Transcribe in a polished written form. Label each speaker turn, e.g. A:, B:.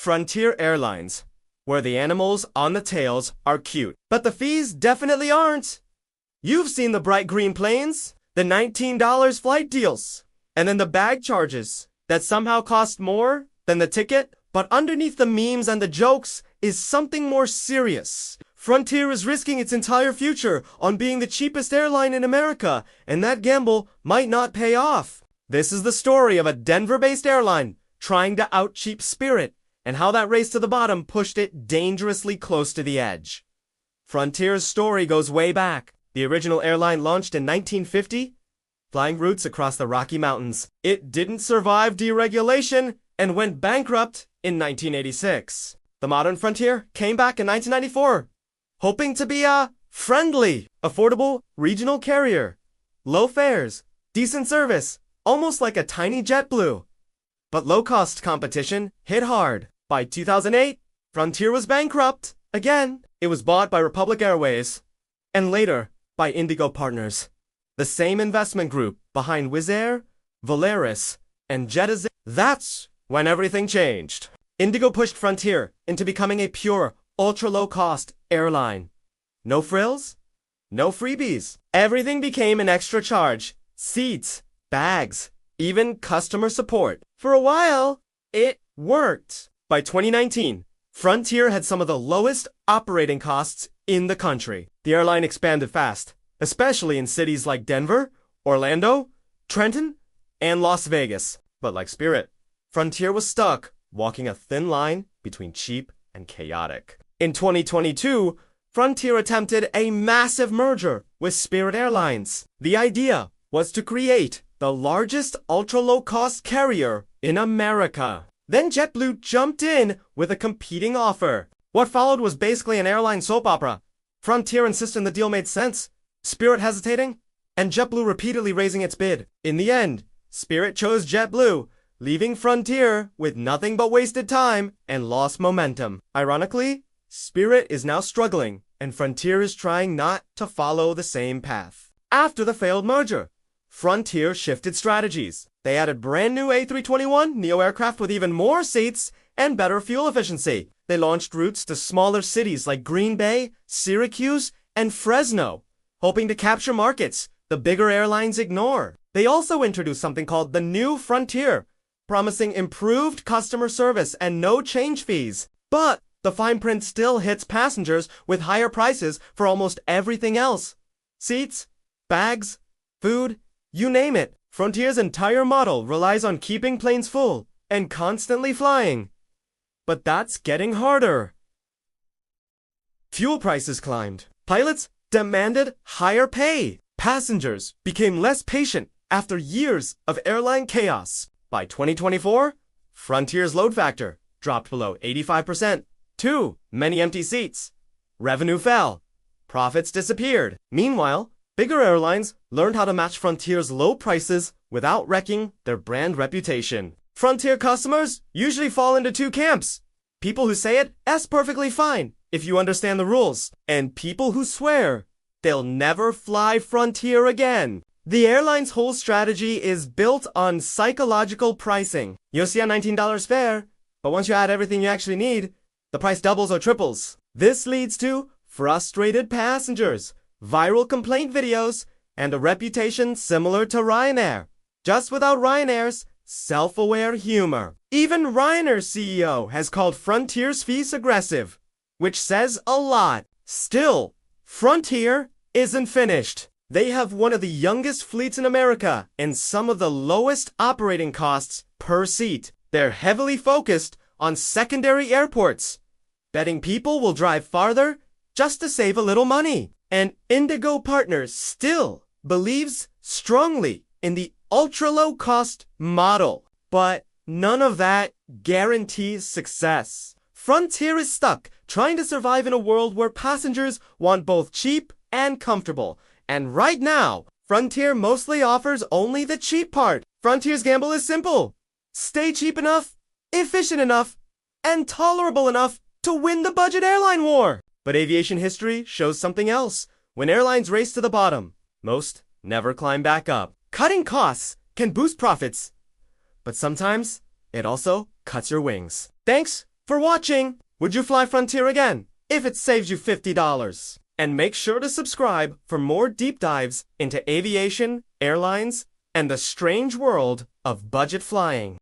A: Frontier Airlines, where the animals on the tails are cute, but the fees definitely aren't. You've seen the bright green planes, the $19 flight deals, and then the bag charges that somehow cost more than the ticket. But underneath the memes and the jokes is something more serious. Frontier is risking its entire future on being the cheapest airline in America, and that gamble might not pay off. This is the story of a Denver-based airline trying to out-cheap Spirit, and how that race to the bottom pushed it dangerously close to the edge. Frontier's story goes way back. The original airline launched in 1950, flying routes across the Rocky Mountains. It didn't survive deregulation and went bankrupt in 1986. The modern Frontier came back in 1994, hoping to be a friendly, affordable regional carrier. Low fares, decent service, almost like a tiny JetBlue. But low-cost competition hit hard. By 2008, Frontier was bankrupt. Again, it was bought by Republic Airways, and later by Indigo Partners, the same investment group behind Wizz Air, Volaris, and JetAir. That's when everything changed. Indigo pushed Frontier into becoming a pure, ultra-low-cost airline. No frills, no freebies. Everything became an extra charge. Seats, bags, even customer support. For a while, it worked. By 2019, Frontier had some of the lowest operating costs in the country. The airline expanded fast, especially in cities like Denver, Orlando, Trenton, and Las Vegas. But like Spirit, Frontier was stuck, walking a thin line between cheap and chaotic. In 2022, Frontier attempted a massive merger with Spirit Airlines. The idea was to create the largest ultra-low-cost carrier in America. Then JetBlue jumped in with a competing offer. What followed was basically an airline soap opera. Frontier insisting the deal made sense, Spirit hesitating, and JetBlue repeatedly raising its bid. In the end, Spirit chose JetBlue, leaving Frontier with nothing but wasted time and lost momentum. Ironically, Spirit is now struggling, and Frontier is trying not to follow the same path. After the failed merger, Frontier shifted strategies. They added brand new A321 neo aircraft with even more seats and better fuel efficiency. They launched routes to smaller cities like Green Bay, Syracuse, and Fresno, hoping to capture markets the bigger airlines ignore. They also introduced something called the New Frontier, promising improved customer service and no change fees. But the fine print still hits passengers with higher prices for almost everything else. Seats, bags, food, you name it. Frontier's entire model relies on keeping planes full and constantly flying. But that's getting harder. Fuel prices climbed. Pilots demanded higher pay. Passengers became less patient after years of airline chaos. By 2024, Frontier's load factor dropped below 85%. Too many empty seats. Revenue fell. Profits disappeared. Meanwhile, bigger airlines learned how to match Frontier's low prices without wrecking their brand reputation. Frontier customers usually fall into two camps. People who say that's perfectly fine if you understand the rules, and people who swear they'll never fly Frontier again. The airline's whole strategy is built on psychological pricing. You'll see a $19 fare, but once you add everything you actually need, the price doubles or triples. This leads to frustrated passengers, viral complaint videos, and a reputation similar to Ryanair, just without Ryanair's self-aware humor. Even Ryanair's CEO has called Frontier's fees aggressive, which says a lot. Still, Frontier isn't finished. They have one of the youngest fleets in America and some of the lowest operating costs per seat. They're heavily focused on secondary airports, betting people will drive farther just to save a little money. And Indigo Partners still believes strongly in the ultra-low-cost model. But none of that guarantees success. Frontier is stuck trying to survive in a world where passengers want both cheap and comfortable. And right now, Frontier mostly offers only the cheap part. Frontier's gamble is simple. Stay cheap enough, efficient enough, and tolerable enough to win the budget airline war. But aviation history shows something else. When airlines race to the bottom, most never climb back up. Cutting costs can boost profits, but sometimes it also cuts your wings. Thanks for for watching. Would you fly Frontier again if it saves you $50? And make sure to subscribe for more deep dives into aviation, airlines, and the strange world of budget flying.